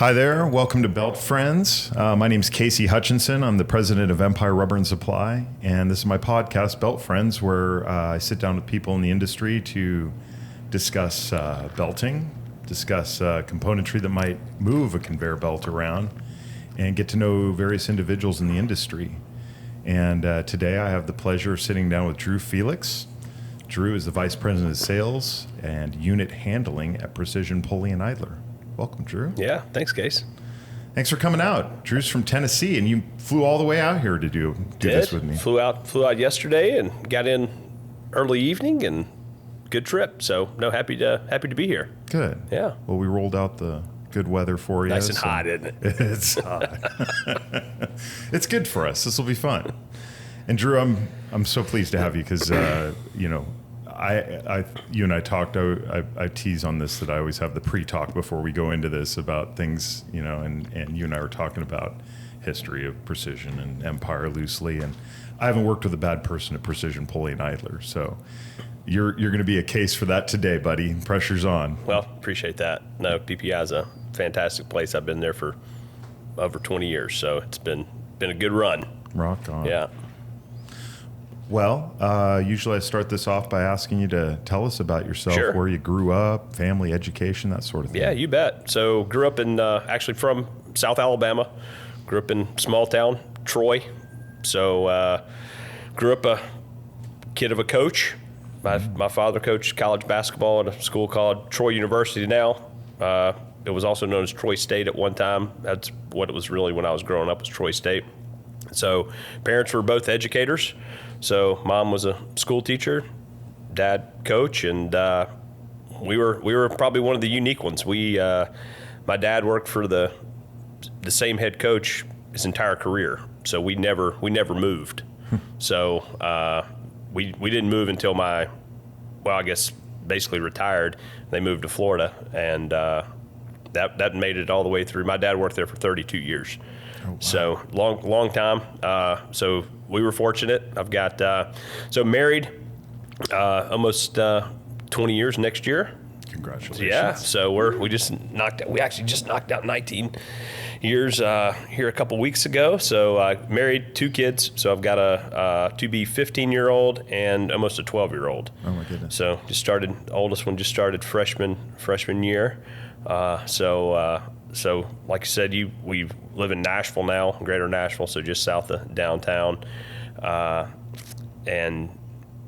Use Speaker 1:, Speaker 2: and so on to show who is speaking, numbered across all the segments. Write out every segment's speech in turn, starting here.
Speaker 1: Hi there. Welcome to Belt Friends. My name is Casey Hutchinson. I'm the president of Empire Rubber and Supply, and this is my podcast, Belt Friends, where I sit down with people in the industry to discuss belting, discuss componentry that might move a conveyor belt around, and get to know various individuals in the industry. And today I have the pleasure of sitting down with Felix. Drew is the vice president of sales and unit handling at Precision Pulley Idler. Welcome, Drew.
Speaker 2: Yeah, thanks, Case.
Speaker 1: Thanks for coming out. Drew's from Tennessee, and you flew all the way out here to do this with me.
Speaker 2: Flew out yesterday and got in early evening, and good trip. So, happy to be here.
Speaker 1: Good.
Speaker 2: Yeah.
Speaker 1: Well, we rolled out the good weather for you.
Speaker 2: Nice and hot, isn't it?
Speaker 1: It's hot. It's good for us. This will be fun. And Drew, I'm so pleased to have you because you and I talked. I tease on this that I always have the pre-talk before we go into this about things, and you and I were talking about history of Precision and Empire loosely, and I haven't worked with a bad person at Precision Pulley Idler, so you're going to be a case for that today, buddy. Pressure's on.
Speaker 2: Well, appreciate that. No, PPI is a fantastic place. I've been there for over 20 years, so it's been a good run.
Speaker 1: Rock on.
Speaker 2: Yeah.
Speaker 1: Well, usually I start this off by asking you to tell us about yourself,
Speaker 2: Sure.
Speaker 1: Where you grew up, family, education, that sort of thing.
Speaker 2: Yeah, you bet. So grew up in, actually from South Alabama, grew up in small town, Troy. So grew up a kid of a coach. My father coached college basketball at a school called Troy University now. It was also known as Troy State at one time. That's what it was really when I was growing up, was Troy State. So parents were both educators. So mom was a school teacher, dad coach, and we were probably one of the unique ones. My dad worked for the same head coach his entire career, so we never moved. So we didn't move until I guess basically retired. They moved to Florida, and that made it all the way through. My dad worked there for 32 years. Oh, wow. So long time. So we were fortunate. I've got married almost 20 years next year.
Speaker 1: Congratulations.
Speaker 2: Yeah. So we actually just knocked out 19 years here a couple weeks ago. So married, 2 kids. So I've got a to-be 15-year-old and almost a 12-year-old.
Speaker 1: Oh my goodness.
Speaker 2: So oldest one just started freshman year. So like I said, we live in Nashville now, Greater Nashville, so just south of downtown. And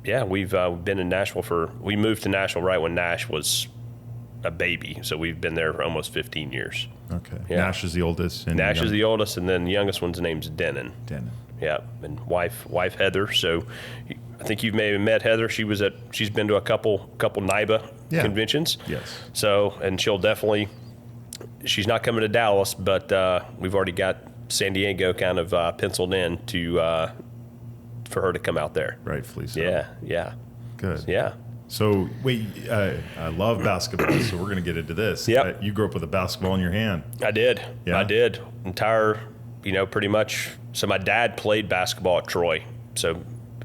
Speaker 2: yeah, we've been in Nashville we moved to Nashville right when Nash was a baby. So we've been there for almost 15 years.
Speaker 1: Okay.
Speaker 2: Yeah.
Speaker 1: Nash is the oldest.
Speaker 2: Nash is the oldest, and then the youngest one's name's Denon. Yeah, and wife Heather. So I think you've maybe met Heather. She's been to a couple NIBA conventions.
Speaker 1: Yes.
Speaker 2: So, and she's not coming to Dallas, but we've already got San Diego kind of penciled in for her to come out there.
Speaker 1: Rightfully so.
Speaker 2: Yeah.
Speaker 1: Good.
Speaker 2: Yeah.
Speaker 1: So wait, I love basketball, so we're going to get into this.
Speaker 2: Yep.
Speaker 1: You grew up with a basketball in your hand.
Speaker 2: I did.
Speaker 1: Yeah?
Speaker 2: I did. Entire, pretty much. So my dad played basketball at Troy. So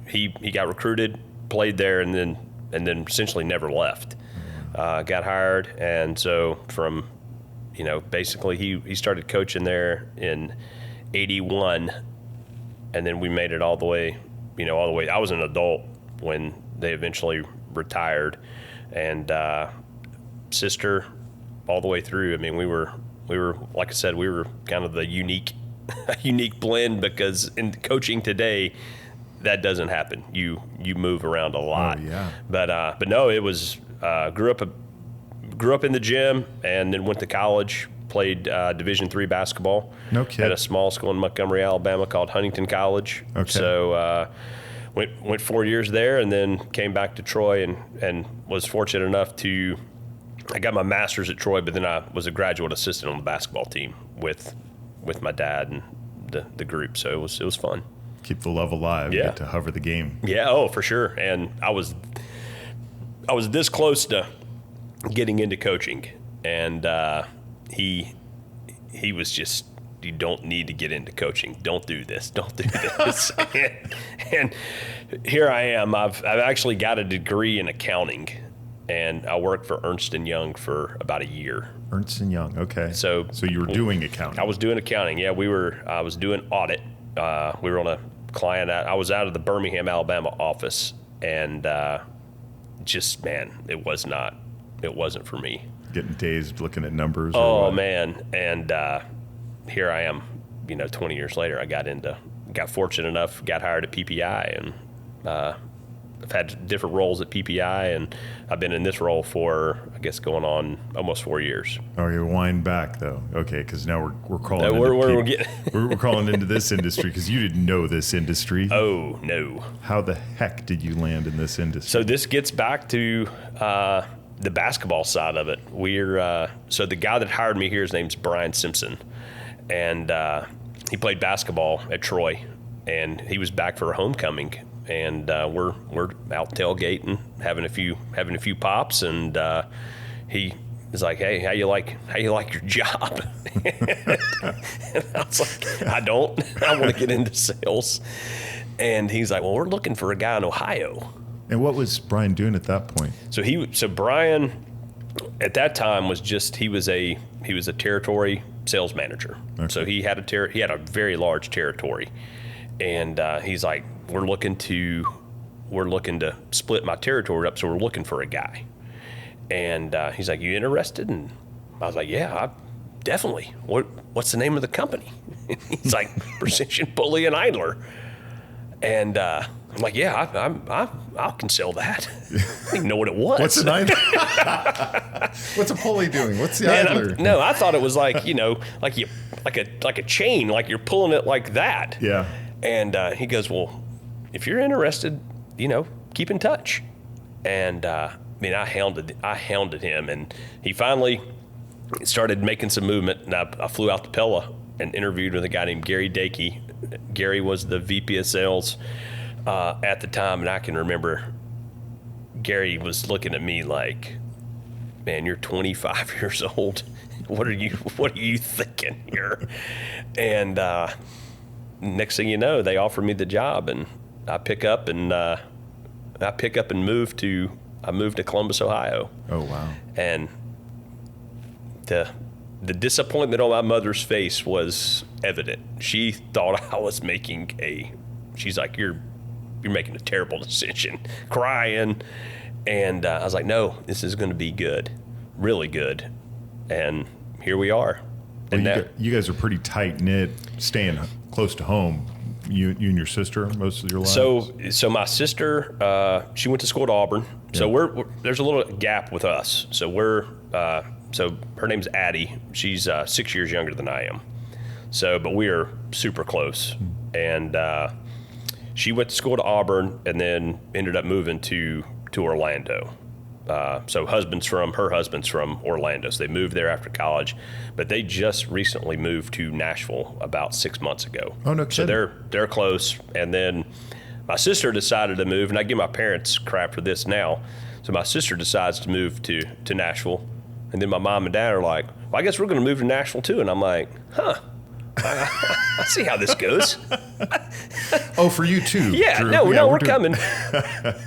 Speaker 2: he got recruited, played there, and then essentially never left. Got hired, and so from, basically he started coaching there in 81, and then we made it all the way. I was an adult when they eventually retired, and sister all the way through. I mean, we were like I said, we were kind of the unique blend, because in coaching today that doesn't happen. You move around a lot.
Speaker 1: Oh, yeah.
Speaker 2: But no, it was grew up in the gym, and then went to college. Played Division III basketball.
Speaker 1: No kidding.
Speaker 2: At a small school in Montgomery, Alabama called Huntington College.
Speaker 1: Okay.
Speaker 2: So went 4 years there, and then came back to Troy, and was fortunate enough I got my master's at Troy, but then I was a graduate assistant on the basketball team with my dad and the group. So it was fun.
Speaker 1: Keep the love alive.
Speaker 2: Yeah.
Speaker 1: Get to hover the game.
Speaker 2: Yeah. Oh, for sure. And I was this close to getting into coaching, and he was just, you don't need to get into coaching. Don't do this. and here I am. I've actually got a degree in accounting, and I worked for Ernst & Young for about a year.
Speaker 1: Ernst & Young, okay.
Speaker 2: So
Speaker 1: you were doing accounting.
Speaker 2: I was doing accounting. Yeah, I was doing audit. We were on a client. I was out of the Birmingham, Alabama office, and just, man, it wasn't for me.
Speaker 1: Getting dazed looking at numbers.
Speaker 2: Oh,
Speaker 1: what?
Speaker 2: man. And here I am, 20 years later, I got fortunate enough, got hired at PPI, and I've had different roles at PPI, and I've been in this role for, I guess, going on almost 4 years.
Speaker 1: Oh, you're wind back though. Okay, because now we're crawling.
Speaker 2: We're
Speaker 1: crawling into this industry because you didn't know this industry.
Speaker 2: Oh no!
Speaker 1: How the heck did you land in this industry?
Speaker 2: So this gets back to the basketball side of it. So the guy that hired me here, his name's Brian Simpson, and he played basketball at Troy, and he was back for a homecoming. And we're out tailgating, having a few pops, and he was like, "Hey, how you like your job?" And I was like, "I want to get into sales." And he's like, "Well, we're looking for a guy in Ohio."
Speaker 1: And what was Brian doing at that point?
Speaker 2: So Brian, at that time, he was a territory sales manager. Okay. So he had a very large territory, and he's like, we're looking to split my territory up, so we're looking for a guy. And he's like, you interested? And I was like, yeah, definitely. What's the name of the company? He's like, Precision Pulley and Idler. And I'm like, yeah, I can sell that. I didn't even know what it was.
Speaker 1: What's an idler? What's a pulley doing? What's the idler?
Speaker 2: No, I thought it was like, like a chain, like you're pulling it like that.
Speaker 1: Yeah.
Speaker 2: And he goes, well, if you're interested, keep in touch. And I hounded him, and he finally started making some movement. And I flew out to Pella and interviewed with a guy named Gary Dakey. Gary was the VP of sales at the time, and I can remember Gary was looking at me like, "Man, you're 25 years old. What are you thinking here?" And next thing you know, they offered me the job, and I pick up and move to Columbus, Ohio.
Speaker 1: Oh wow!
Speaker 2: And the disappointment on my mother's face was evident. She thought I was she's like, you're making a terrible decision, crying. And I was like, no, this is going to be good, really good. And here we are.
Speaker 1: Well, and you guys are pretty tight knit, staying close to home. You and your sister most of your lives?
Speaker 2: So my sister, she went to school at Auburn. Yeah. So there's a little gap with us. So so her name's Addie. She's 6 years younger than I am. But we are super close. And she went to school at Auburn and then ended up moving to Orlando. So her husband's from Orlando. So they moved there after college, but they just recently moved to Nashville about 6 months ago.
Speaker 1: Oh, no kidding.
Speaker 2: So they're close. And then my sister decided to move, and I give my parents crap for this now. So my sister decides to move to Nashville, and then my mom and dad are like, well, I guess we're going to move to Nashville too. And I'm like, I see how this goes.
Speaker 1: Oh, for you too?
Speaker 2: Yeah, Drew. No, we're coming.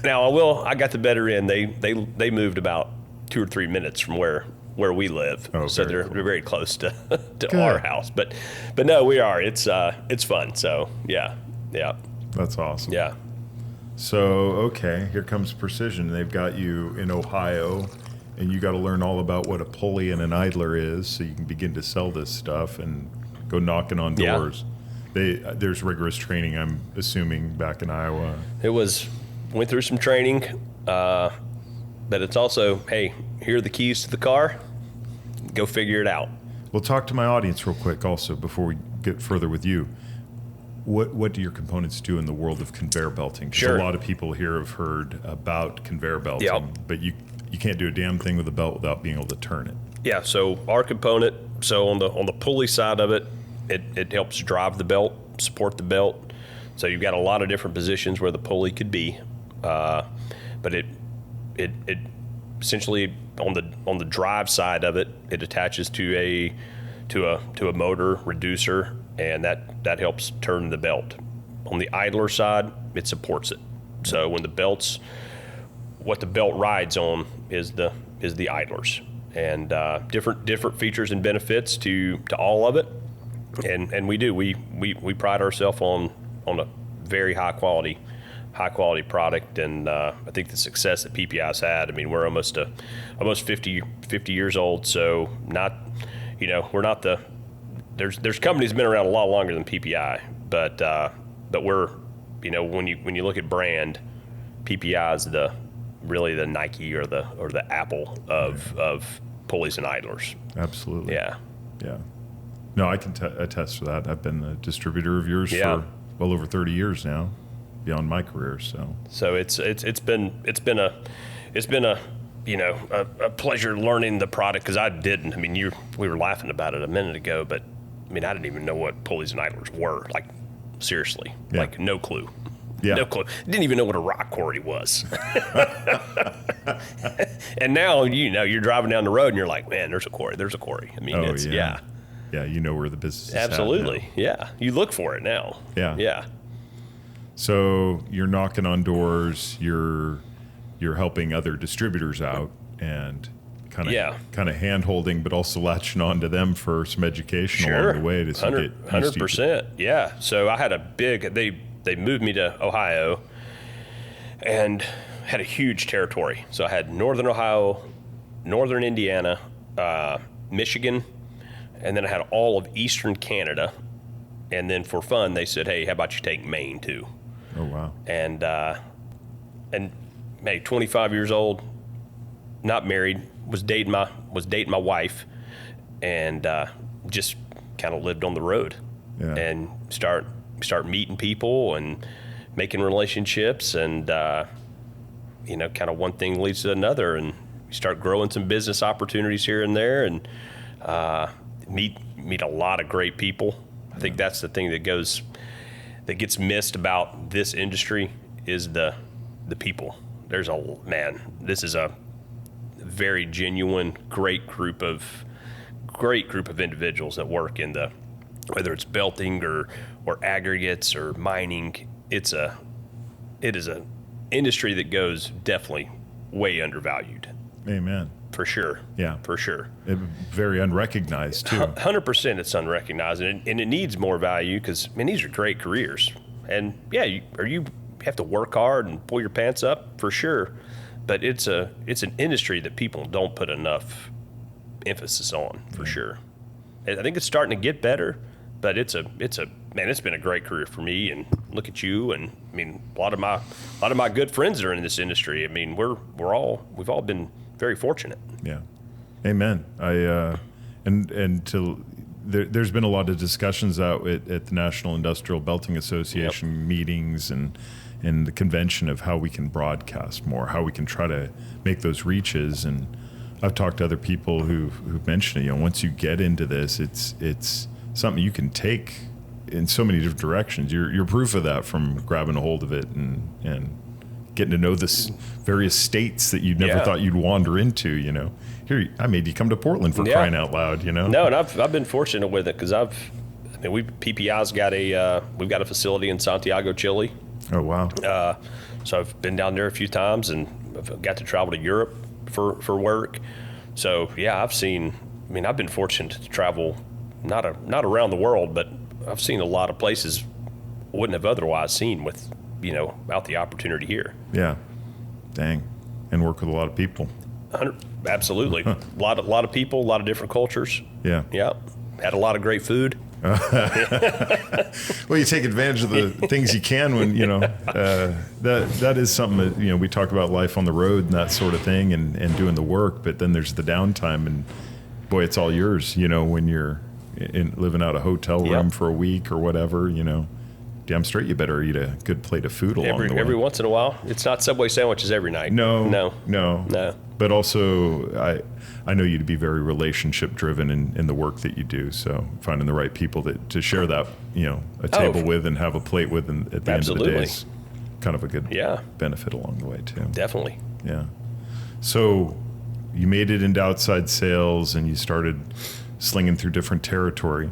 Speaker 2: Now, I got the better end. They moved about 2 or 3 minutes from where we live. Oh, so they're very close to our house. But no, we are. It's fun. So yeah.
Speaker 1: That's awesome.
Speaker 2: Yeah.
Speaker 1: So, okay, here comes Precision. They've got you in Ohio, and you got to learn all about what a pulley and an idler is so you can begin to sell this stuff and go knocking on doors. Yeah. There's rigorous training, I'm assuming, back in Iowa.
Speaker 2: Went through some training, but it's also, hey, here are the keys to the car. Go figure it out.
Speaker 1: Well, talk to my audience real quick also before we get further with you. What do your components do in the world of conveyor belting? Because
Speaker 2: Sure.
Speaker 1: a lot of people here have heard about conveyor belting, but you can't do a damn thing with a belt without being able to turn it.
Speaker 2: Yeah, so our component, on the pulley side of it, it helps drive the belt, support the belt. So you've got a lot of different positions where the pulley could be, but it essentially on the drive side of it, it attaches to a motor reducer, and that helps turn the belt. On the idler side, it supports it. So when the belt's what the belt rides on is the idlers, and different features and benefits to all of it. And we pride ourselves on a very high quality product, and I think the success that PPI's had. I mean, we're almost 50 years old, so not, we're not there's companies that have been around a lot longer than PPI, but we're, when you look at brand, PPI is really the Nike or the Apple of pulleys and idlers.
Speaker 1: Absolutely.
Speaker 2: Yeah.
Speaker 1: Yeah. No, I can attest to that. I've been a distributor of yours for well over 30 years now, beyond my career. So
Speaker 2: it's been a a pleasure learning the product, because I didn't. I mean, we were laughing about it a minute ago, but I mean, I didn't even know what pulleys and idlers were. Like, seriously, like no clue.
Speaker 1: Yeah.
Speaker 2: No clue. Didn't even know what a rock quarry was. And now, you're driving down the road and you're like, man, there's a quarry. I mean,
Speaker 1: Yeah, you know where the business is
Speaker 2: absolutely. Yeah. You look for it now.
Speaker 1: Yeah.
Speaker 2: Yeah.
Speaker 1: So you're knocking on doors, you're helping other distributors out, and kind of hand holding, but also latching on to them for some education along the way to
Speaker 2: 100%. Yeah. So I had they moved me to Ohio and had a huge territory. So I had Northern Ohio, Northern Indiana, Michigan, and then I had all of Eastern Canada. And then for fun, they said, hey, how about you take Maine too?
Speaker 1: Oh, wow.
Speaker 2: And hey, 25 years old, not married, was dating my wife, and just kind of lived on the road.
Speaker 1: Yeah.
Speaker 2: And start meeting people and making relationships, and kind of one thing leads to another, and you start growing some business opportunities here and there, and meet a lot of great people. I think that's the thing that gets missed about this industry is the people. This is a very genuine, great group of individuals that work in whether it's belting or aggregates or mining. It is an industry that goes definitely way undervalued.
Speaker 1: Amen.
Speaker 2: For sure.
Speaker 1: Yeah.
Speaker 2: For sure.
Speaker 1: Very unrecognized too.
Speaker 2: 100% it's unrecognized, and it needs more value, because, these are great careers. And yeah, you have to work hard and pull your pants up, for sure. But it's an industry that people don't put enough emphasis on, for sure. I think it's starting to get better, but it's been a great career for me. And look at you, and a lot of my good friends that are in this industry. We've all been very fortunate.
Speaker 1: Yeah. Amen. There's been a lot of discussions out at the National Industrial Belting Association meetings and the convention of how we can broadcast more, how we can try to make those reaches. And I've talked to other people who've mentioned it. Once you get into this, it's something you can take in so many different directions. You're proof of that from grabbing a hold of it and getting to know this various states that you'd never thought you'd wander into. Here, I made you come to Portland for crying out loud.
Speaker 2: No, and I've been fortunate with it, because PPI's we've got a facility in Santiago, Chile.
Speaker 1: Oh, wow.
Speaker 2: So I've been down there a few times, and I've got to travel to Europe for work. So yeah, I've been fortunate to travel, not around the world, but I've seen a lot of places I wouldn't have otherwise seen without the opportunity here.
Speaker 1: Yeah. Dang. And work with a lot of people.
Speaker 2: Absolutely. A lot of people, a lot of different cultures.
Speaker 1: Yeah.
Speaker 2: Yeah. Had a lot of great food.
Speaker 1: Well, you take advantage of the things you can when, that is something that, we talk about life on the road and that sort of thing, and doing the work, but then there's the downtime, and boy, it's all yours, when you're living out a hotel room for a week or whatever, damn straight you better eat a good plate of food along the way.
Speaker 2: Every once in a while. It's not Subway sandwiches every night.
Speaker 1: No.
Speaker 2: But
Speaker 1: also, I know you to be very relationship driven in the work that you do. So finding the right people to share that, a table with and have a plate with, and at the end of the day is kind of a good benefit along the way too.
Speaker 2: Definitely.
Speaker 1: Yeah. So you made it into outside sales and you started slinging through different territory.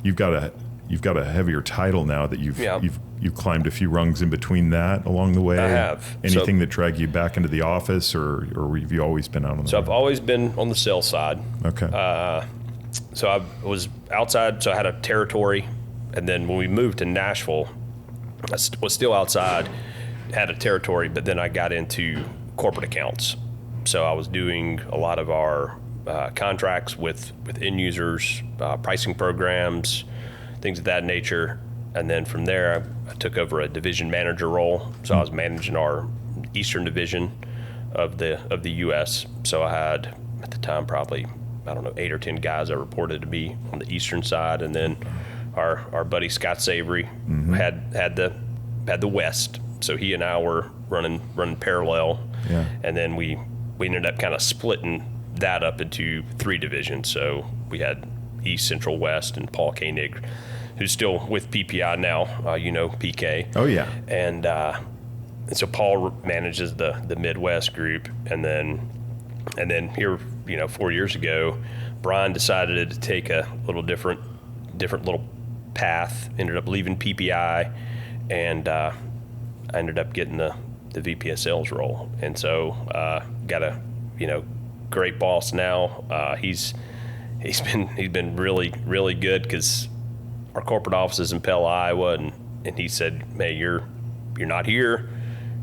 Speaker 1: You've got you've got a heavier title now that you've
Speaker 2: Yeah.
Speaker 1: you've climbed a few rungs in between that along the way.
Speaker 2: I have.
Speaker 1: Anything that dragged you back into the office, or have you always been out on the
Speaker 2: So
Speaker 1: road?
Speaker 2: I've always been on the sales side.
Speaker 1: Okay.
Speaker 2: So I was outside, so I had a territory. And then when we moved to Nashville, I was still outside, had a territory, but then I got into corporate accounts. So I was doing a lot of our contracts with end users, pricing programs, things of that nature. And then from there, I took over a division manager role. So I was managing our Eastern division of the U.S. So I had, at the time, probably, 8 or 10 guys that reported to me on the Eastern side. And then our buddy Scott Savory had the West. So he and I were running parallel.
Speaker 1: Yeah.
Speaker 2: And then we ended up kind of splitting that up into 3 divisions. So we had East, Central, West, and Paul Koenig, who's still with PPI now, PK.
Speaker 1: Oh, yeah.
Speaker 2: And so Paul manages the Midwest group. And then here, 4 years ago, Brian decided to take a little different little path, ended up leaving PPI, and I ended up getting the VP of sales role. And so got a great boss now. He's been really good, because our corporate office is in Pella, Iowa, and he said, "Hey, you're not here.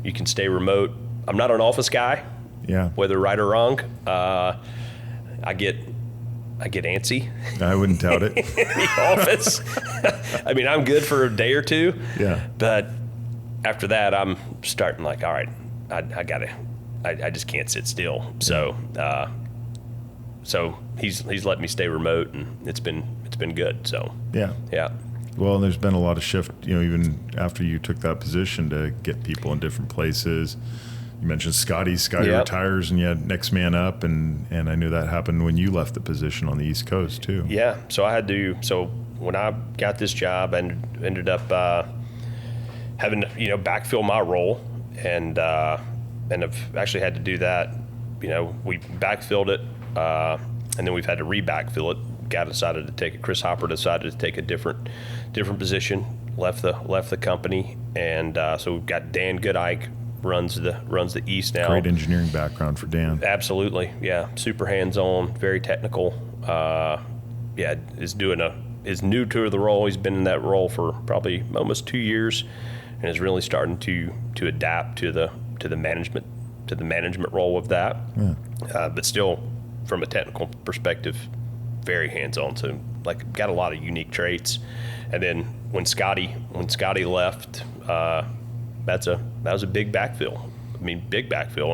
Speaker 2: You can stay remote." I'm not an office guy.
Speaker 1: Yeah.
Speaker 2: Whether right or wrong, I get antsy
Speaker 1: I wouldn't doubt it.
Speaker 2: in the office. I mean, I'm good for a day or two.
Speaker 1: Yeah.
Speaker 2: But after that, I'm starting like, all right, I just can't sit still. So, so he's let me stay remote, and it's been good. So
Speaker 1: Yeah.
Speaker 2: yeah.
Speaker 1: Well, and there's been a lot of shift, even after you took that position, to get people in different places. You mentioned Scotty
Speaker 2: Yep.
Speaker 1: retires, and you had next man up, and I knew that happened when you left the position on the East Coast too.
Speaker 2: Yeah, so I had to. So when I got this job, I ended up having to, backfill my role, and I've actually had to do that. We backfilled it, and then we've had to re-backfill it. Chris Hopper decided to take a different position, left the company, and so we've got Dan Goodike runs the East now.
Speaker 1: Great engineering background for Dan.
Speaker 2: Absolutely, yeah. Super hands-on, very technical. Is new to the role. He's been in that role for probably almost 2 years, and is really starting to adapt to the management role of that.
Speaker 1: Yeah.
Speaker 2: But still, from a technical perspective, very hands-on. So got a lot of unique traits. And then when Scotty left, that was a big backfill. Big backfill.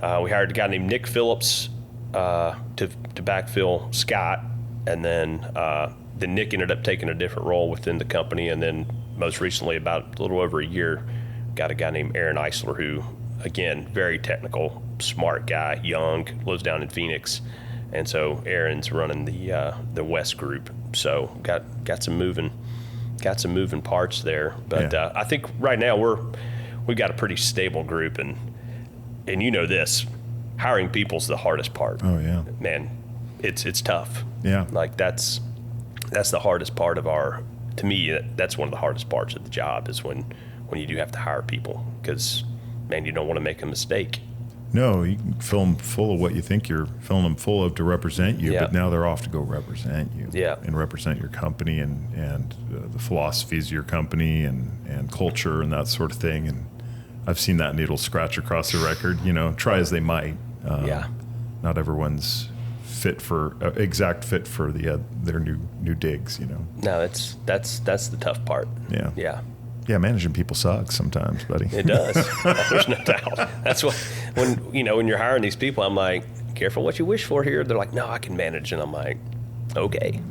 Speaker 2: And we hired a guy named Nick Phillips to backfill Scott, and then Nick ended up taking a different role within the company. And then most recently, about a little over a year, got a guy named Aaron Eisler, who, again, very technical, smart guy, young, lives down in Phoenix. And so Aaron's running the West group. So got some moving parts there. But
Speaker 1: Yeah.
Speaker 2: I think right now we've got a pretty stable group, and this, hiring people's the hardest part.
Speaker 1: Oh yeah.
Speaker 2: Man, it's tough.
Speaker 1: Yeah.
Speaker 2: That's the hardest part of to me, that's one of the hardest parts of the job, is when you do have to hire people, because, man, you don't want to make a mistake.
Speaker 1: No, you can fill them full of what you think you're filling them full of to represent you,
Speaker 2: Yeah.
Speaker 1: but now they're off to go represent you.
Speaker 2: Yeah.
Speaker 1: And represent your company and the philosophies of your company and culture and that sort of thing. And I've seen that needle scratch across the record. Try as they might.
Speaker 2: Yeah.
Speaker 1: Not everyone's exact fit for their new digs.
Speaker 2: No, that's the tough part.
Speaker 1: Yeah.
Speaker 2: Yeah.
Speaker 1: Yeah, managing people sucks sometimes, buddy.
Speaker 2: It does. There's no doubt. That's what, when you're hiring these people, I'm like, careful what you wish for here. They're like, no, I can manage. And I'm like, okay.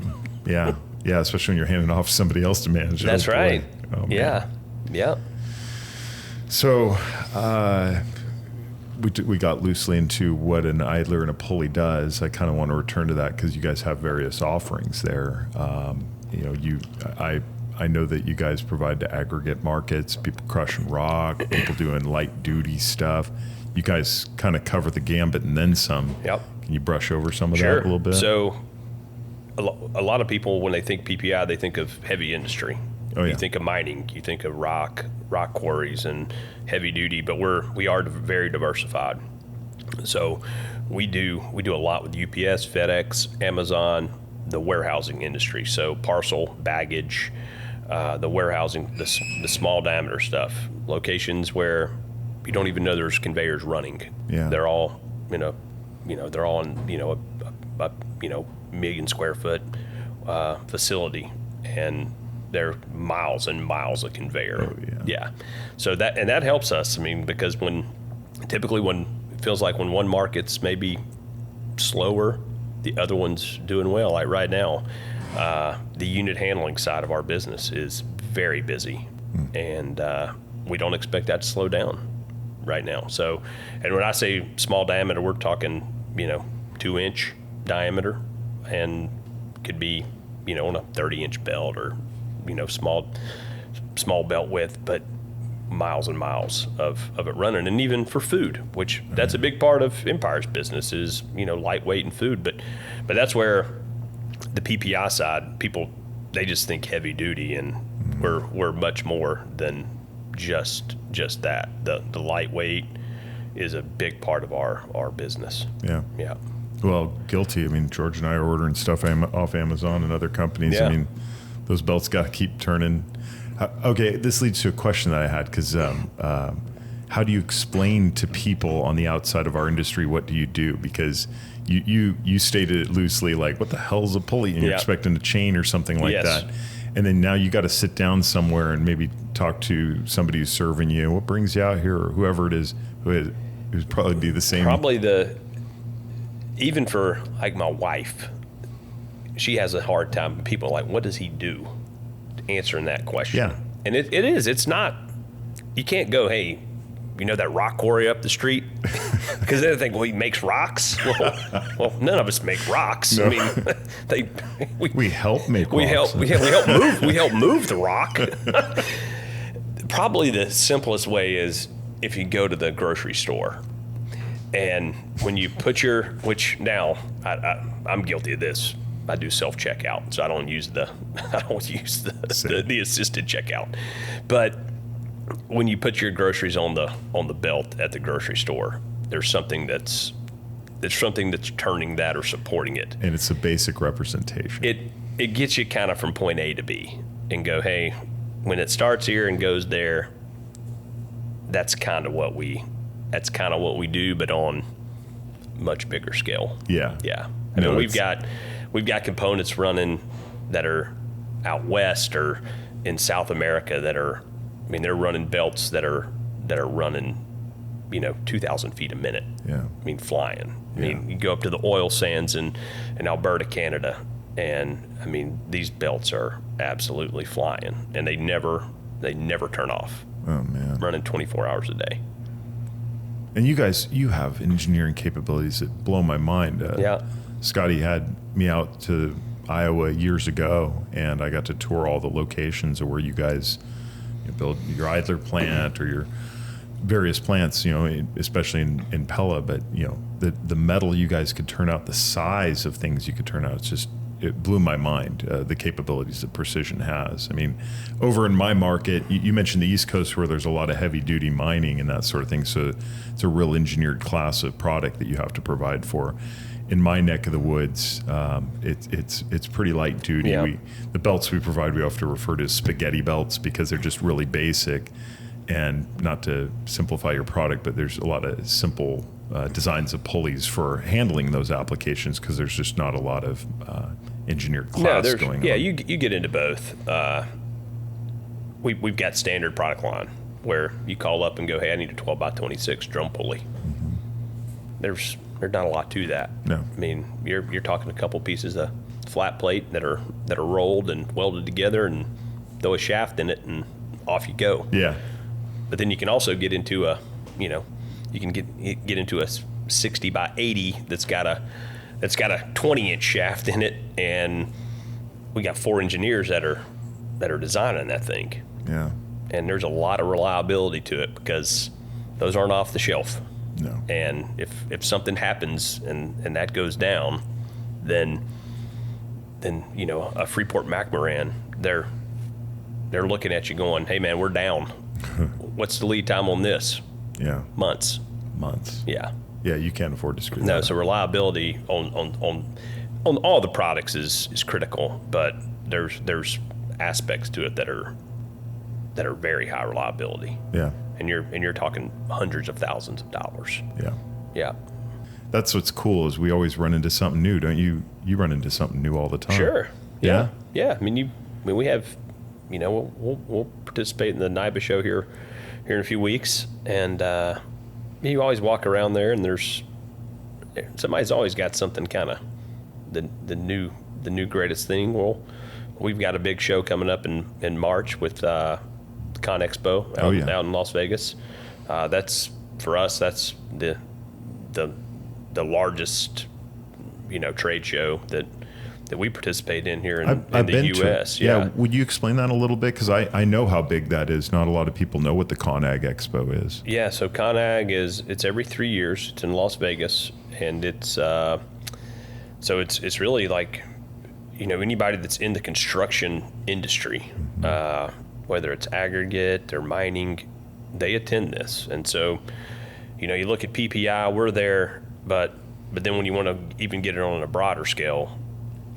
Speaker 1: Yeah. Yeah, especially when you're handing off somebody else to manage.
Speaker 2: That's
Speaker 1: Oh, boy.
Speaker 2: right.
Speaker 1: Oh, man.
Speaker 2: Yeah. Yeah.
Speaker 1: So we got loosely into what an idler and a pulley does. I kind of want to return to that, because you guys have various offerings there. I know that you guys provide to aggregate markets, people crushing rock, people doing light duty stuff. You guys kind of cover the gambit and then some.
Speaker 2: Yep.
Speaker 1: Can you brush over some of
Speaker 2: Sure.
Speaker 1: that a little bit?
Speaker 2: So a lot of people, when they think PPI, they think of heavy industry.
Speaker 1: Oh, yeah.
Speaker 2: You think of mining, you think of rock quarries and heavy duty, but we are very diversified. So we do a lot with UPS, FedEx, Amazon, the warehousing industry. So parcel, baggage, the warehousing, the small diameter stuff, locations where you don't even know there's conveyors running.
Speaker 1: Yeah.
Speaker 2: They're all, they're all in, a 1 million square foot facility, and they're miles and miles of conveyor.
Speaker 1: Oh,
Speaker 2: yeah. So that helps us. I mean, because typically when it feels like when one market's maybe slower, the other one's doing well. Like right now, the unit handling side of our business is very busy, and we don't expect that to slow down right now. So, and when I say small diameter, we're talking 2-inch diameter, and could be on a 30-inch belt, or small belt width, but miles and miles of it running. And even for food, which that's a big part of Empire's business, is lightweight and food, but that's where the PPI side, people, they just think heavy duty, and we're much more than just that. The lightweight is a big part of our business. Yeah.
Speaker 1: Well, guilty. I mean, George and I are ordering stuff off Amazon and other companies.
Speaker 2: Yeah.
Speaker 1: I mean, those belts got to keep turning. Okay, this leads to a question that I had, because how do you explain to people on the outside of our industry, what do you do? Because you stated it loosely, like, what the hell's a pulley? And you're expecting a chain or something like that. And then now you got to sit down somewhere and maybe talk to somebody who's serving you. What brings you out here, or whoever it is, who's probably be the same.
Speaker 2: Even for like my wife, she has a hard time. People are like, what does he do? Answering that question.
Speaker 1: Yeah.
Speaker 2: And it's not, you can't go, hey, that rock quarry up the street? Because they think, well, he makes rocks. Well, none of us make rocks. No. I mean,
Speaker 1: we help make rocks.
Speaker 2: We help move the rock. Probably the simplest way is if you go to the grocery store, and when you put which now I'm guilty of this. I do self-checkout, so I don't use the assisted checkout. But when you put your groceries on the belt at the grocery store, there's something that's turning that or supporting it.
Speaker 1: And it's a basic representation.
Speaker 2: It gets you kind of from point A to B, and go, hey, when it starts here and goes there, that's kind of what we do, but on much bigger scale.
Speaker 1: Yeah.
Speaker 2: I mean, we've got components running that are out west or in South America they're running belts that are running 2,000 feet a minute.
Speaker 1: Yeah.
Speaker 2: I mean, flying. I mean, you go up to the oil sands in Alberta, Canada, and I mean, these belts are absolutely flying, and they never turn off.
Speaker 1: Oh man.
Speaker 2: Running 24 hours a day.
Speaker 1: And you have engineering capabilities that blow my mind. Scotty had me out to Iowa years ago, and I got to tour all the locations of where you guys build your Idler plant or your various plants, especially in Pella. But the metal you guys could turn out, the size of things you could turn out, it blew my mind, the capabilities that Precision has. I mean, over in my market, you mentioned the East Coast, where there's a lot of heavy duty mining and that sort of thing. So it's a real engineered class of product that you have to provide for. In my neck of the woods, it's pretty light duty.
Speaker 2: Yeah.
Speaker 1: The belts we provide, we have to refer to as spaghetti belts, because they're just really basic. And not to simplify your product, but there's a lot of simple designs of pulleys for handling those applications, because there's just not a lot of engineered class going on.
Speaker 2: Yeah, you get into both. We've got standard product line where you call up and go, hey, I need a 12x26 drum pulley. Mm-hmm. There's not a lot to that.
Speaker 1: No.
Speaker 2: I mean, you're talking a couple pieces of flat plate that are rolled and welded together, and throw a shaft in it, and off you go.
Speaker 1: Yeah.
Speaker 2: But then you can also get into a 60 by 80 that's got a 20-inch shaft in it, and we got 4 engineers that are designing that thing.
Speaker 1: Yeah.
Speaker 2: And there's a lot of reliability to it, because those aren't off the shelf.
Speaker 1: No.
Speaker 2: And if something happens and that goes down, then then a Freeport McMoran, they're looking at you going, hey man, we're down. What's the lead time on this?
Speaker 1: Yeah.
Speaker 2: Months. Yeah.
Speaker 1: Yeah, you can't afford to screw that
Speaker 2: No,
Speaker 1: up.
Speaker 2: so reliability on all the products is critical, but there's aspects to it that are very high reliability.
Speaker 1: Yeah.
Speaker 2: And you're talking hundreds of thousands of dollars.
Speaker 1: Yeah.
Speaker 2: Yeah.
Speaker 1: That's what's cool is we always run into something new, don't you? You run into something new all the time.
Speaker 2: Sure.
Speaker 1: Yeah.
Speaker 2: Yeah. I mean, we have, we'll participate in the NIBA show here in a few weeks, and you always walk around there, and somebody's always got something kind of the new greatest thing. Well, we've got a big show coming up in March with Con Expo out in Las Vegas. That's for us. That's the largest trade show that we participate in here in the U.S.
Speaker 1: Yeah. Would you explain that a little bit? Because I know how big that is. Not a lot of people know what the ConAg Expo is.
Speaker 2: Yeah. So ConAg it's every 3 years. It's in Las Vegas, and it's it's really like anybody that's in the construction industry, whether it's aggregate or mining, they attend this. And so you look at PPI, we're there, but then when you want to even get it on a broader scale,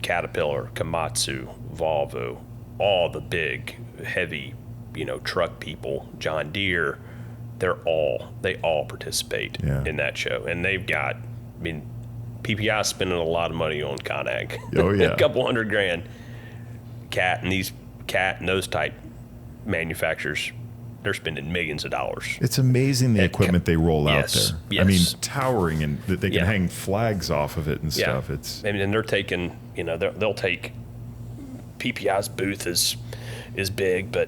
Speaker 2: Caterpillar, Komatsu, Volvo, all the big, heavy, truck people, John Deere, they all participate in that show. And they've got, PPI spending a lot of money on ConAg.
Speaker 1: Oh, yeah.
Speaker 2: A couple $100,000. Cat and those type manufacturers, they're spending millions of dollars.
Speaker 1: It's amazing the equipment they roll out there.
Speaker 2: Yes.
Speaker 1: I mean, towering, and that they can hang flags off of it and stuff.
Speaker 2: And they're taking, they'll take PPI's booth is big, but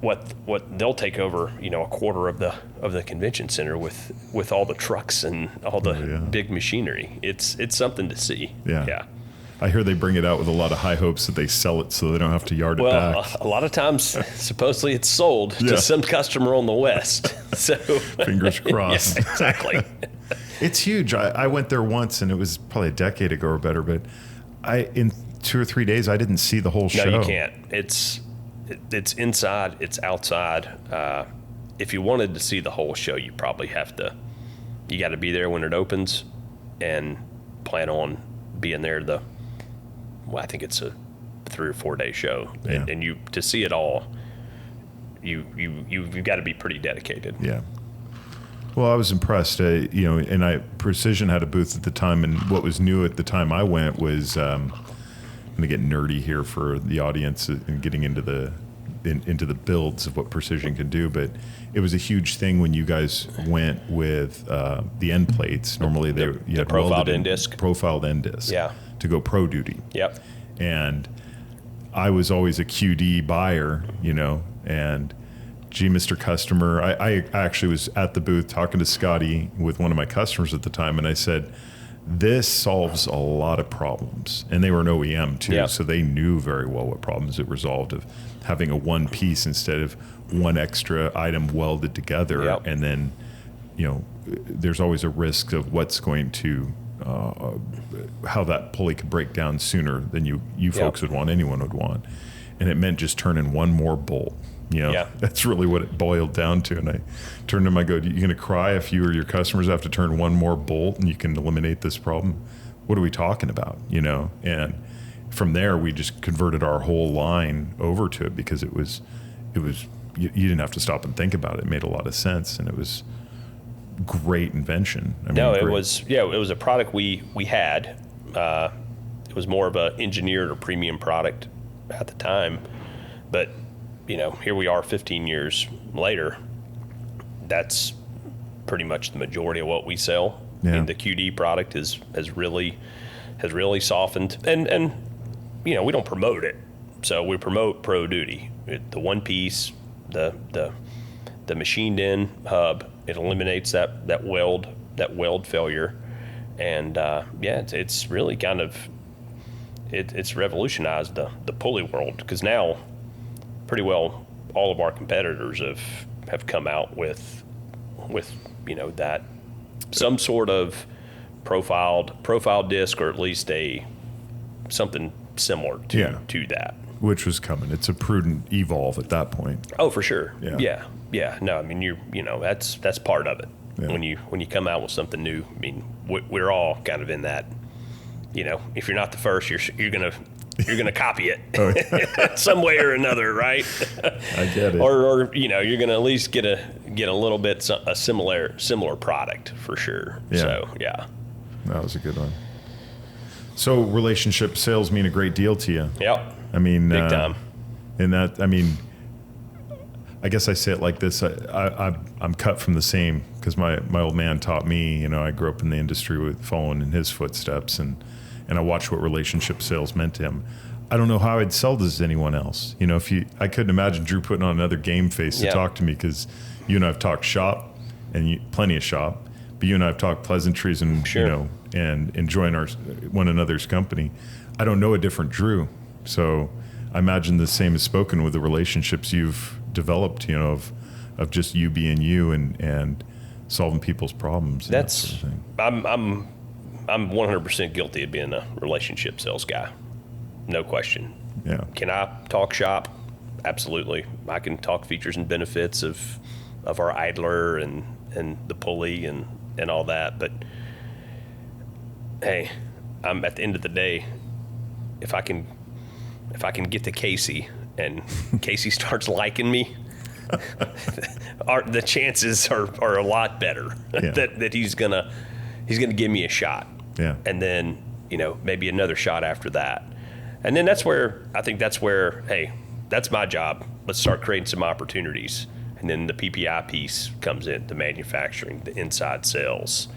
Speaker 2: what they'll take over, a quarter of the convention center with all the trucks and all the big machinery. It's something to see. Yeah.
Speaker 1: I hear they bring it out with a lot of high hopes that they sell it so they don't have to yard it back.
Speaker 2: Well, a lot of times, supposedly it's sold to some customer on the West. So
Speaker 1: fingers crossed.
Speaker 2: Yeah, exactly.
Speaker 1: It's huge. I went there once, and it was probably a decade ago or better, but in 2 or 3 days, I didn't see the whole show.
Speaker 2: No, you can't. It's inside, it's outside. If you wanted to see the whole show, you probably you got to be there when it opens and plan on being there I think it's a 3 or 4 day show, and you to see it all, you've got to be pretty dedicated. Yeah.
Speaker 1: Well, I was impressed, and Precision had a booth at the time, and what was new at the time I went was, I'm going to get nerdy here for the audience and getting into the builds of what Precision can do, but it was a huge thing when you guys went with the end plates. Normally you had
Speaker 2: profiled end disc.
Speaker 1: Profiled end disc.
Speaker 2: Yeah.
Speaker 1: To go pro duty.
Speaker 2: Yep.
Speaker 1: And I was always a QD buyer, and gee, Mr. Customer, I actually was at the booth talking to Scotty with one of my customers at the time, and I said, this solves a lot of problems. And they were an OEM too, so they knew very well what problems it resolved of having a one piece instead of one extra item welded together.
Speaker 2: Yep.
Speaker 1: And then, there's always a risk of what's going to how that pulley could break down sooner than you folks would want, anyone would want. And it meant just turning one more bolt. That's really what it boiled down to. And I turned to him, I go, you going to cry if you or your customers have to turn one more bolt and you can eliminate this problem? What are we talking about? And from there, we just converted our whole line over to it because it was you didn't have to stop and think about it. It made a lot of sense, and it was great invention.
Speaker 2: It was a product we had. It was more of an engineered or premium product at the time, but here we are 15 years later. That's pretty much the majority of what we sell.
Speaker 1: Yeah.
Speaker 2: The QD product has really softened, and we don't promote it. So we promote Pro Duty, the one piece, the machined in hub. It eliminates that weld failure, and it's really kind of it's revolutionized the pulley world, because now pretty well all of our competitors have come out with that some sort of profiled disc, or at least something similar to that.
Speaker 1: Which was coming. It's a prudent evolve at that point.
Speaker 2: Oh, for sure.
Speaker 1: Yeah.
Speaker 2: Yeah. No, I mean, that's part of it.
Speaker 1: Yeah.
Speaker 2: When you come out with something new, I mean, we're all kind of in that, if you're not the first, you're gonna copy it some way or another, right?
Speaker 1: I get it.
Speaker 2: or you're gonna at least get a little bit a similar product for sure.
Speaker 1: Yeah.
Speaker 2: So yeah.
Speaker 1: That was a good one. So relationship sales mean a great deal to you.
Speaker 2: Yep.
Speaker 1: I mean,
Speaker 2: big time.
Speaker 1: And that, I mean, I guess I say it like this. I'm cut from the same because my old man taught me, I grew up in the industry with following in his footsteps and I watched what relationship sales meant to him. I don't know how I'd sell this to anyone else. I couldn't imagine Drew putting on another game face to talk to me because you and I have talked shop and plenty of shop, but you and I have talked pleasantries and,
Speaker 2: Sure.
Speaker 1: And enjoying one another's company. I don't know a different Drew. So I imagine the same is spoken with the relationships you've developed, of just you being you and solving people's problems.
Speaker 2: That's,
Speaker 1: that sort of thing.
Speaker 2: I'm 100% guilty of being a relationship sales guy. No question.
Speaker 1: Yeah.
Speaker 2: Can I talk shop? Absolutely. I can talk features and benefits of our idler and the pulley and all that. But hey, I'm at the end of the day, if I can get to Casey and Casey starts liking me, the chances are a lot better that he's gonna give me a shot.
Speaker 1: Yeah.
Speaker 2: And then, maybe another shot after that. And then that's where, hey, that's my job. Let's start creating some opportunities. And then the PPI piece comes in, the manufacturing, the inside sales,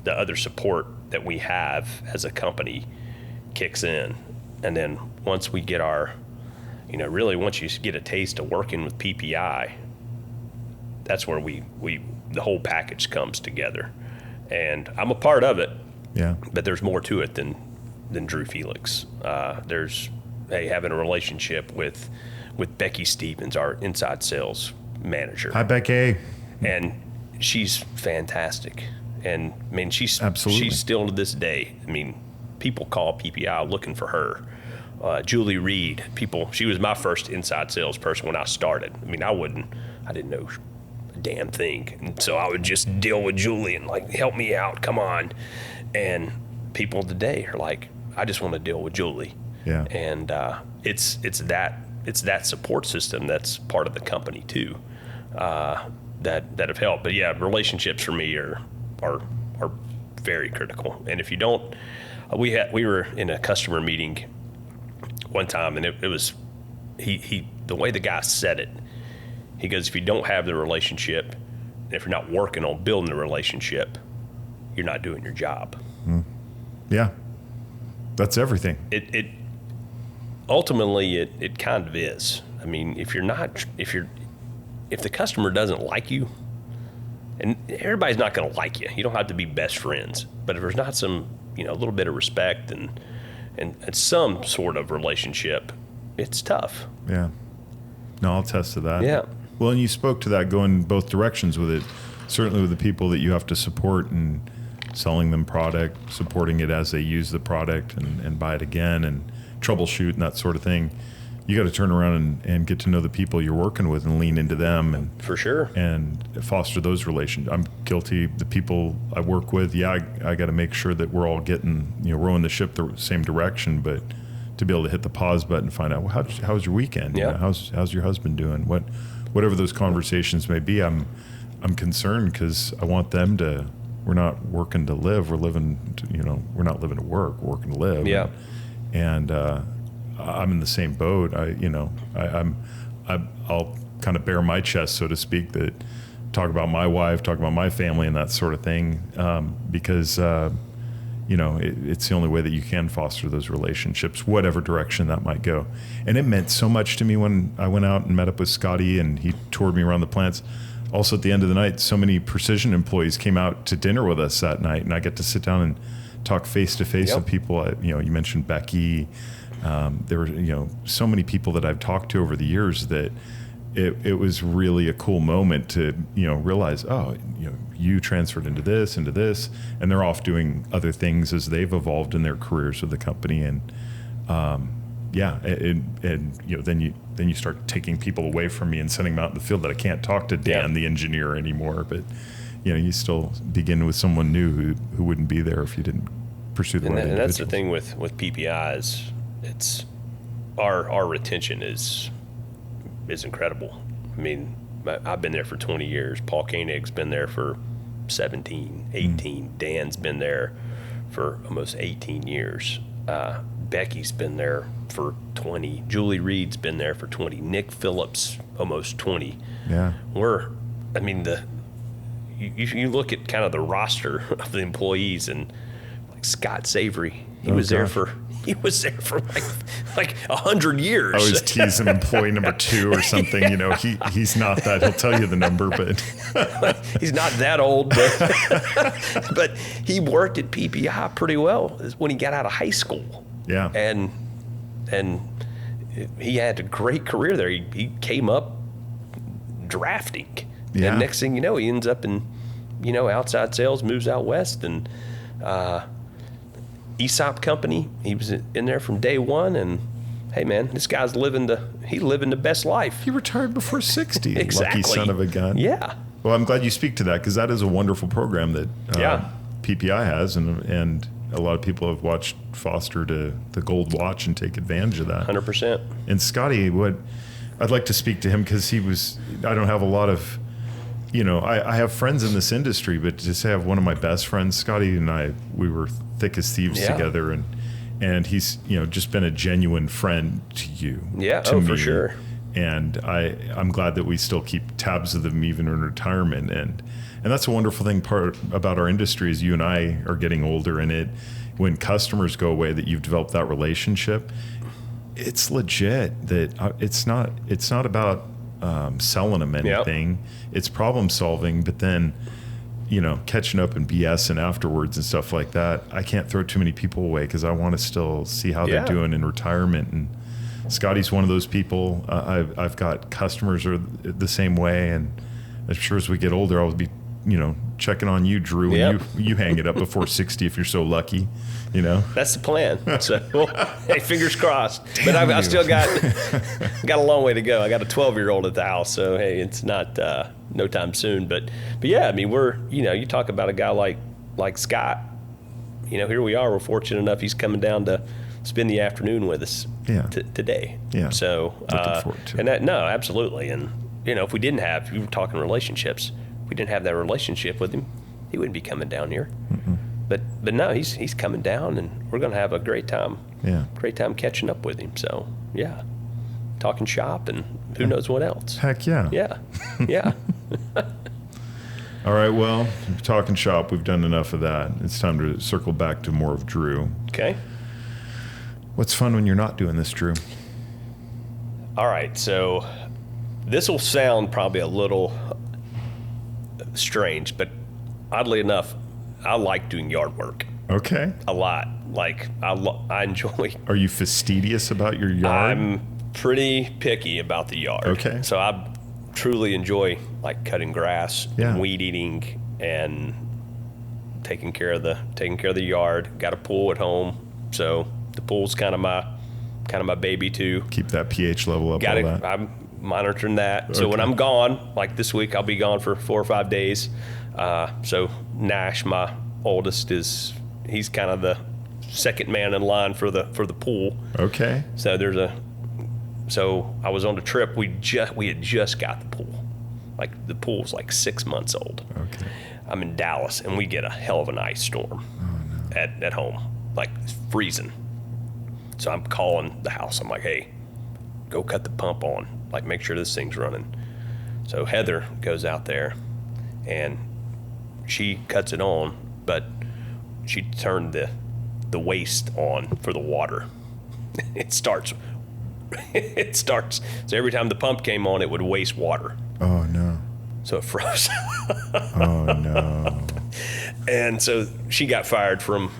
Speaker 2: the other support that we have as a company kicks in. And then once we get really once you get a taste of working with PPI, that's where the whole package comes together. And I'm a part of it.
Speaker 1: Yeah.
Speaker 2: But there's more to it than Drew Felix. There's having a relationship with Becky Stevens, our inside sales manager.
Speaker 1: Hi, Becky.
Speaker 2: And she's fantastic. And I mean, she's still to this day. I mean, people call PPI looking for her. Julie Reed, she was my first inside salesperson when I started. I mean, I didn't know a damn thing. And so I would just deal with Julie and help me out, come on. And people today are like, I just want to deal with Julie.
Speaker 1: Yeah.
Speaker 2: And it's that support system that's part of the company too, that have helped. But yeah, relationships for me are very critical. And if you don't, we were in a customer meeting one time, and it was the way the guy said it. He goes, if you don't have the relationship, and if you're not working on building the relationship, you're not doing your job.
Speaker 1: Yeah, that's everything.
Speaker 2: It ultimately it kind of is. I mean, if the customer doesn't like you, and everybody's not going to like you. You don't have to be best friends, but if there's not some a little bit of respect and some sort of relationship, it's tough.
Speaker 1: Yeah. No, I'll attest to that.
Speaker 2: Yeah.
Speaker 1: Well, and you spoke to that going both directions with it. Certainly with the people that you have to support and selling them product, supporting it as they use the product and buy it again and troubleshoot and that sort of thing. You got to turn around and get to know the people you're working with and lean into them and
Speaker 2: for sure
Speaker 1: and foster those relations. I'm guilty. The people I work with, I got to make sure that we're all getting rowing the ship the same direction. But to be able to hit the pause button and find out, well, how's your weekend?
Speaker 2: Yeah.
Speaker 1: How's your husband doing? Whatever those conversations may be, I'm concerned because I want them to. We're not working to live. We're living. We're not living to work. We're working to live.
Speaker 2: Yeah.
Speaker 1: And I'm in the same boat. I'll kind of bare my chest, so to speak, that talk about my wife, talk about my family, and that sort of thing, because it's the only way that you can foster those relationships, whatever direction that might go. And it meant so much to me when I went out and met up with Scotty, and he toured me around the plants. Also, at the end of the night, so many Precision employees came out to dinner with us that night, and I get to sit down and talk face to face with people. You mentioned Becky. There were so many people that I've talked to over the years that it was really a cool moment to realize, you transferred into this, and they're off doing other things as they've evolved in their careers with the company. And yeah, and then you start taking people away from me and sending them out in the field that I can't talk to Dan, the engineer, anymore. But you still begin with someone new who wouldn't be there if you didn't pursue the right
Speaker 2: And that's the
Speaker 1: individuals.
Speaker 2: thing with PPI is it's our retention is incredible. I mean, I've been there for 20 years. Paul Koenig's been there for 17, 18. Dan's been there for almost 18 years. Becky's been there for 20. Julie Reed's been there for 20. Nick Phillips, almost 20.
Speaker 1: Yeah.
Speaker 2: You look at kind of the roster of the employees, and like Scott Savory, he was there for like 100 years.
Speaker 1: I always tease him employee number 2 or something. He's not that. He'll tell you the number, but
Speaker 2: he's not that old. But he worked at PPI pretty well when he got out of high school.
Speaker 1: yeah.
Speaker 2: And he had a great career there. He came up drafting.
Speaker 1: Yeah.
Speaker 2: And next thing you know, he ends up in, outside sales, moves out west, and ESOP company. He was in there from day one, and hey, man, this guy's living the best life.
Speaker 1: He retired before 60.
Speaker 2: Exactly.
Speaker 1: Lucky son of a gun.
Speaker 2: Yeah.
Speaker 1: Well, I'm glad you speak to that, because that is a wonderful program that PPI has, and a lot of people have watched Foster to the gold watch and take advantage of that.
Speaker 2: 100%.
Speaker 1: And Scotty, I'd like to speak to him, because I don't have a lot of, I have friends in this industry, but to say I have one of my best friends, Scotty and we were thick as thieves together, and he's, just been a genuine friend to you.
Speaker 2: Yeah,
Speaker 1: to me.
Speaker 2: for sure.
Speaker 1: And I'm glad that we still keep tabs of them even in retirement. And that's a wonderful thing about our industry is you and I are getting older, and when customers go away, that you've developed that relationship. It's legit that it's not about selling them anything. Yep. It's problem solving, but then catching up and BSing afterwards and stuff like that. I can't throw too many people away, because I want to still see how they're doing in retirement. And Scotty's one of those people. I've got customers are the same way, and I'm sure as we get older, I'll be checking on you, Drew, and you hang it up before 60 if you're so lucky.
Speaker 2: That's the plan. So, hey, fingers crossed. But I've still got a long way to go. I got a 12-year-old at the house, so hey, it's not no time soon. But yeah, I mean, we're you talk about a guy like Scott. Here we are. We're fortunate enough he's coming down to spend the afternoon with us today. Yeah. So
Speaker 1: looking forward to
Speaker 2: and that absolutely. And if we didn't have, you were talking relationships. If we didn't have that relationship with him, he wouldn't be coming down here. Mm-mm. But no, he's coming down, and we're going to have a great time. Yeah. Great time catching up with him. So, yeah. Talking shop and who knows what else.
Speaker 1: Heck yeah.
Speaker 2: Yeah. Yeah.
Speaker 1: All right, well, talking shop, we've done enough of that. It's time to circle back to more of Drew.
Speaker 2: Okay.
Speaker 1: What's fun when you're not doing this, Drew?
Speaker 2: All right, so this will sound probably a little strange, but oddly enough, I like doing yard work.
Speaker 1: Okay.
Speaker 2: A lot. Like, I enjoy.
Speaker 1: Are you fastidious about your yard?
Speaker 2: I'm pretty picky about the yard.
Speaker 1: Okay.
Speaker 2: So I truly enjoy like cutting grass, and weed eating, and taking care of the yard. Got a pool at home, so the pool's kind of my baby too.
Speaker 1: Keep that pH level up.
Speaker 2: I'm monitoring that. Okay. So when I'm gone, like this week, I'll be gone for 4 or 5 days. So Nash, my oldest, he's kind of the second man in line for the pool.
Speaker 1: Okay.
Speaker 2: So I was on the trip. We had just got the pool. Like the pool's like 6 months old.
Speaker 1: Okay.
Speaker 2: I'm in Dallas, and we get a hell of an ice storm at home. Like it's freezing. So I'm calling the house. I'm like, hey, go cut the pump on. Like make sure this thing's running. So Heather goes out there, and she cuts it on, but she turned the waste on for the water. It starts. So every time the pump came on, it would waste water.
Speaker 1: Oh no.
Speaker 2: So it froze.
Speaker 1: Oh no.
Speaker 2: And so she got fired from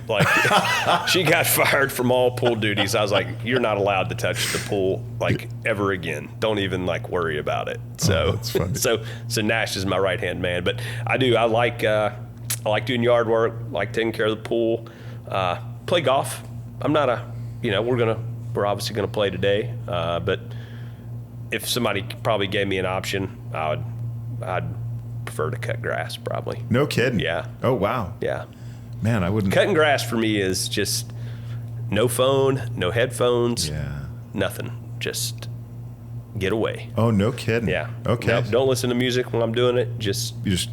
Speaker 2: all pool duties. I was like, you're not allowed to touch the pool like ever again. Don't even like worry about it. So
Speaker 1: that's funny.
Speaker 2: So Nash is my right hand man. But I like doing yard work, like taking care of the pool, play golf. I'm not we're gonna we're obviously going to play today. But if somebody probably gave me an option, I'd prefer to cut grass probably.
Speaker 1: No kidding.
Speaker 2: Yeah.
Speaker 1: Oh, wow.
Speaker 2: Yeah.
Speaker 1: Man, I wouldn't.
Speaker 2: Cutting grass for me is just no phone, no headphones,
Speaker 1: Yeah.
Speaker 2: nothing. Just get away.
Speaker 1: Oh, no kidding.
Speaker 2: Yeah.
Speaker 1: Okay.
Speaker 2: Nope, don't listen to music when I'm doing it. Just
Speaker 1: You just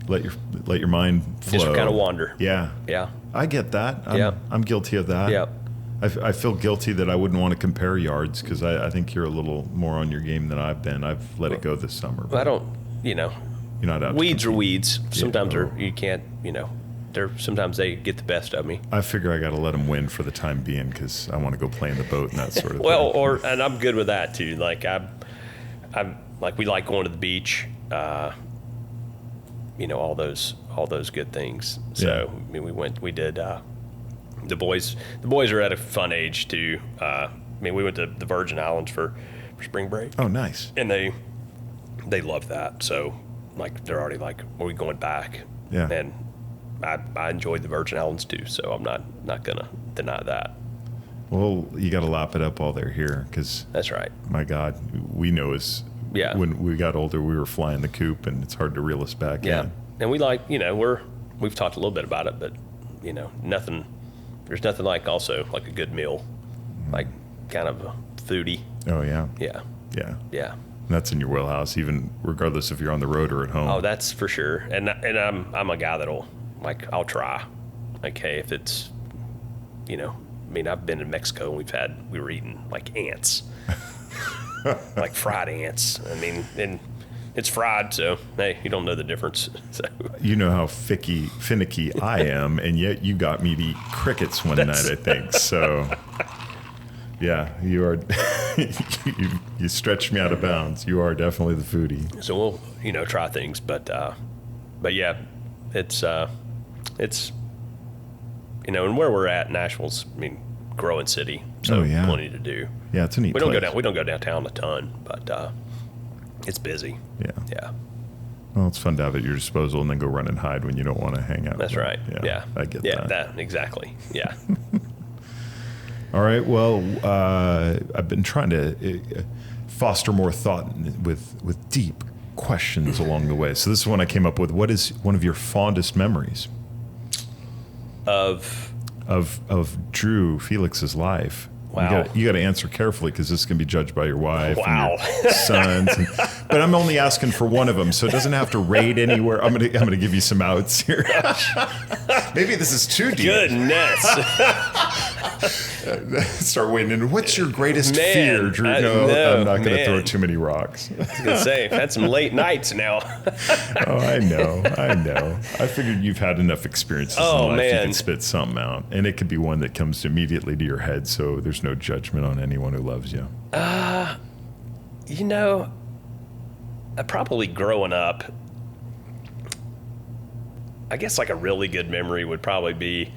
Speaker 1: let your mind flow.
Speaker 2: just kind of wander.
Speaker 1: Yeah.
Speaker 2: Yeah.
Speaker 1: I get that.
Speaker 2: Yeah.
Speaker 1: I'm guilty of that.
Speaker 2: Yeah.
Speaker 1: I feel guilty that I wouldn't want to compare yards because I think you're a little more on your game than I've been. I've let it go this summer.
Speaker 2: I don't,
Speaker 1: You're not out.
Speaker 2: weeds are weeds. Sometimes
Speaker 1: oh.
Speaker 2: you can't, sometimes they get the best of me.
Speaker 1: I figure I got to let them win for the time being because I want to go play in the boat and that sort of
Speaker 2: Well,
Speaker 1: thing.
Speaker 2: and I'm good with that too. Like I'm like we like going to the beach. All those good things. So
Speaker 1: Yeah.
Speaker 2: I mean, we did. The boys are at a fun age too. We went to the Virgin Islands for spring break.
Speaker 1: Oh, nice.
Speaker 2: And they love that. So like they're already like, are we going back?
Speaker 1: Yeah.
Speaker 2: And I enjoyed the Virgin Islands too. So I'm not gonna deny that.
Speaker 1: Well, you got to lap it up while they're here because,
Speaker 2: That's right.
Speaker 1: my God, we know
Speaker 2: Yeah.
Speaker 1: when we got older, we were flying the coop and it's hard to reel us back
Speaker 2: Yeah.
Speaker 1: in.
Speaker 2: And we like, we've talked a little bit about it, but there's nothing like also like a good meal, like kind of a foodie.
Speaker 1: Oh, yeah.
Speaker 2: Yeah.
Speaker 1: Yeah.
Speaker 2: Yeah.
Speaker 1: And that's in your wheelhouse, even regardless if you're on the road or at home.
Speaker 2: Oh, that's for sure. And I'm a guy I'll try. Like, hey, if it's, I've been in Mexico and we were eating like ants, like fried ants. I mean, and it's fried, so hey, you don't know the difference. So
Speaker 1: You know how finicky I am, and yet you got me to eat crickets one night, I think. So, yeah, you are. you stretched me out of bounds. You are definitely the foodie.
Speaker 2: So we'll, try things, but yeah, it's and where we're at, Nashville's, growing city, so
Speaker 1: Oh, yeah.
Speaker 2: plenty to do.
Speaker 1: Yeah, it's a neat
Speaker 2: We don't
Speaker 1: place.
Speaker 2: we don't go downtown a ton, but it's busy.
Speaker 1: Yeah.
Speaker 2: Yeah,
Speaker 1: Well, it's fun to have at your disposal and then go run and hide when you don't want to hang out.
Speaker 2: that's right. Yeah,
Speaker 1: I get
Speaker 2: yeah,
Speaker 1: that.
Speaker 2: exactly. Yeah.
Speaker 1: All right. Well, I've been trying to foster more thought with deep questions along the way. So this is one I came up with. What is one of your fondest memories
Speaker 2: Of
Speaker 1: Drew Felix's life?
Speaker 2: Wow.
Speaker 1: You got to answer carefully because this can be judged by your wife
Speaker 2: Wow.
Speaker 1: and your sons. But I'm only asking for one of them, so it doesn't have to rate anywhere. I'm gonna give you some outs here. Maybe this is too deep.
Speaker 2: goodness,
Speaker 1: Start wading in. What's your greatest
Speaker 2: Man,
Speaker 1: fear, Drew? No,
Speaker 2: no,
Speaker 1: I'm not going to throw
Speaker 2: man.
Speaker 1: too many rocks.
Speaker 2: I was gonna say, I've had some late nights now.
Speaker 1: Oh, I know. I figured you've had enough experiences
Speaker 2: Oh,
Speaker 1: in life. You
Speaker 2: man.
Speaker 1: can spit something out, and it could be one that comes immediately to your head. So there's no judgment on anyone who loves you.
Speaker 2: Probably growing up, I guess like a really good memory would probably be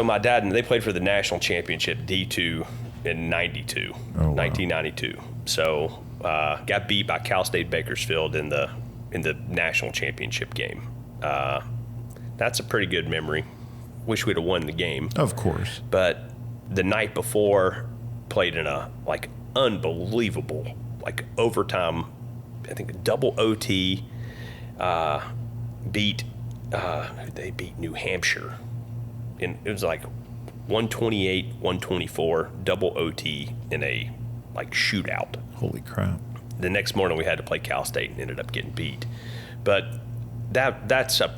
Speaker 2: my dad and they played for the national championship D2 in 92,
Speaker 1: Oh, wow.
Speaker 2: 1992. So got beat by Cal State Bakersfield in the national championship game. That's a pretty good memory. Wish we'd have won the game.
Speaker 1: Of course.
Speaker 2: But the night before, played in a like unbelievable like overtime, I think a double OT. They beat New Hampshire, and it was like 128-124 double OT in a like shootout.
Speaker 1: Holy crap.
Speaker 2: The next morning we had to play Cal State and ended up getting beat. But that was a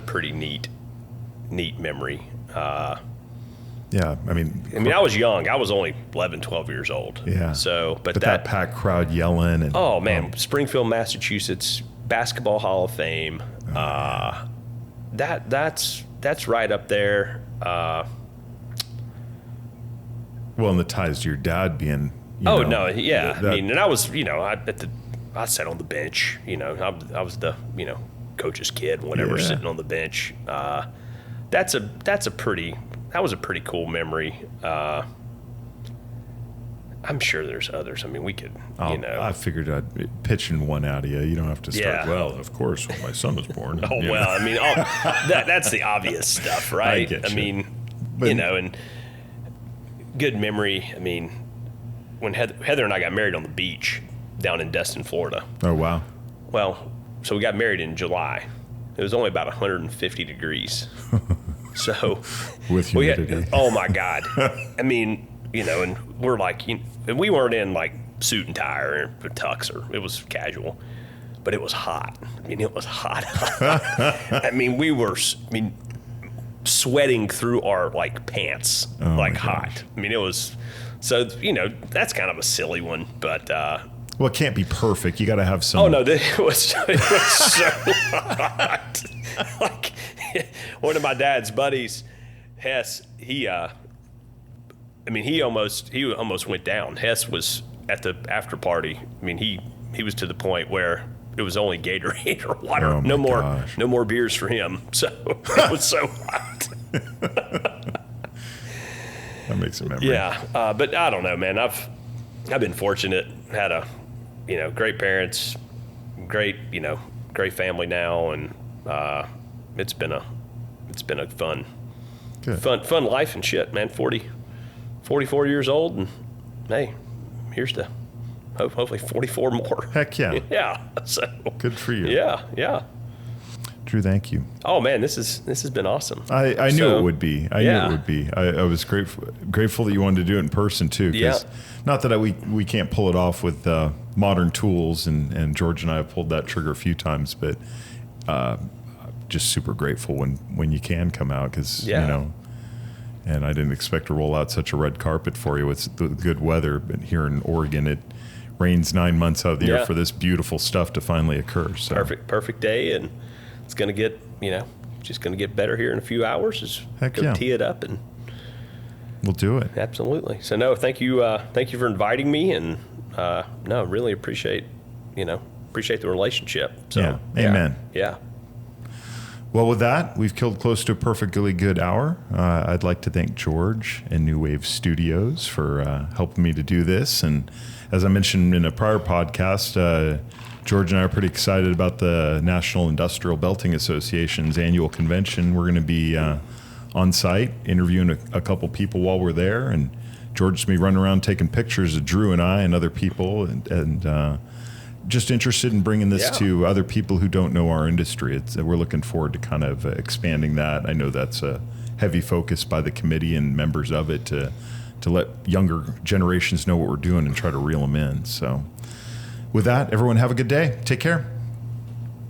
Speaker 2: pretty neat memory.
Speaker 1: Yeah, I mean,
Speaker 2: I was young. I was only 11, 12 years old.
Speaker 1: yeah.
Speaker 2: So, but
Speaker 1: that packed crowd yelling and
Speaker 2: oh man, Springfield, Massachusetts, Basketball Hall of Fame. That's right up there.
Speaker 1: well, and the ties to your dad being.
Speaker 2: And I was, I sat on the bench. I was the coach's kid, whatever,
Speaker 1: Yeah.
Speaker 2: sitting on the bench. That was a pretty cool memory. I'm sure there's others. I mean, we could,
Speaker 1: I figured I'd pitch in one out of you. You don't have to start.
Speaker 2: Yeah.
Speaker 1: Well, of course, when my son was born.
Speaker 2: Oh,
Speaker 1: you know.
Speaker 2: well, I mean, that's the obvious stuff, right?
Speaker 1: get you.
Speaker 2: mean, you know, and good memory. I mean, when Heather and I got married on the beach down in Destin, Florida.
Speaker 1: Oh, wow.
Speaker 2: Well, so we got married in July. It was only about 150 degrees. So
Speaker 1: with humidity.
Speaker 2: Oh my God. I mean, you know, and we're like, and we weren't in like suit and tie or tux, or it was casual, but it was hot. I mean, it was hot. I mean, we were, sweating through our like pants, like hot. I mean, it was, so, you know, that's kind of a silly one, but,
Speaker 1: well, it can't be perfect. You got to have some.
Speaker 2: Oh no, it was so hot. Like one of my dad's buddies, Hess, he almost went down. Hess was at the after party. I mean, he was to the point where it was only Gatorade or water.
Speaker 1: Oh my gosh.
Speaker 2: No more beers for him. So it was so hot.
Speaker 1: That makes a memory.
Speaker 2: Yeah, but I don't know, man. I've been fortunate. Had a, you know, great parents, great family now, and it's been a fun life and shit, man. 44 years old, and hey, here's to hopefully 44 more.
Speaker 1: Heck yeah.
Speaker 2: Yeah. So
Speaker 1: good for you.
Speaker 2: Yeah.
Speaker 1: Drew, thank you.
Speaker 2: Oh man, this has been awesome.
Speaker 1: I knew it would be. I knew it would be. I was grateful that you wanted to do it in person too.
Speaker 2: Yeah.
Speaker 1: Not that we can't pull it off with modern tools, and George and I have pulled that trigger a few times, but just super grateful when you can come out, because you know. And I didn't expect to roll out such a red carpet for you with the good weather, but here in Oregon it rains 9 months out of the year for this beautiful stuff to finally occur. So
Speaker 2: perfect day, and it's going to get, you know, just going to get better here in a few hours. Just go tee it up, and
Speaker 1: we'll do it.
Speaker 2: Absolutely. So no, thank you for inviting me, and no, really appreciate the relationship. So
Speaker 1: amen.
Speaker 2: Yeah.
Speaker 1: Well, with that, we've killed close to a perfectly good hour. I'd like to thank George and New Wave Studios for helping me to do this. And as I mentioned in a prior podcast, George and I are pretty excited about the National Industrial Belting Association's annual convention. We're going to be on site interviewing a couple people while we're there. And George's going to be running around taking pictures of Drew and I and other people, and just interested in bringing this to other people who don't know our industry. We're looking forward to kind of expanding that. I know that's a heavy focus by the committee and members of it to let younger generations know what we're doing and try to reel them in. So with that, everyone have a good day. Take care.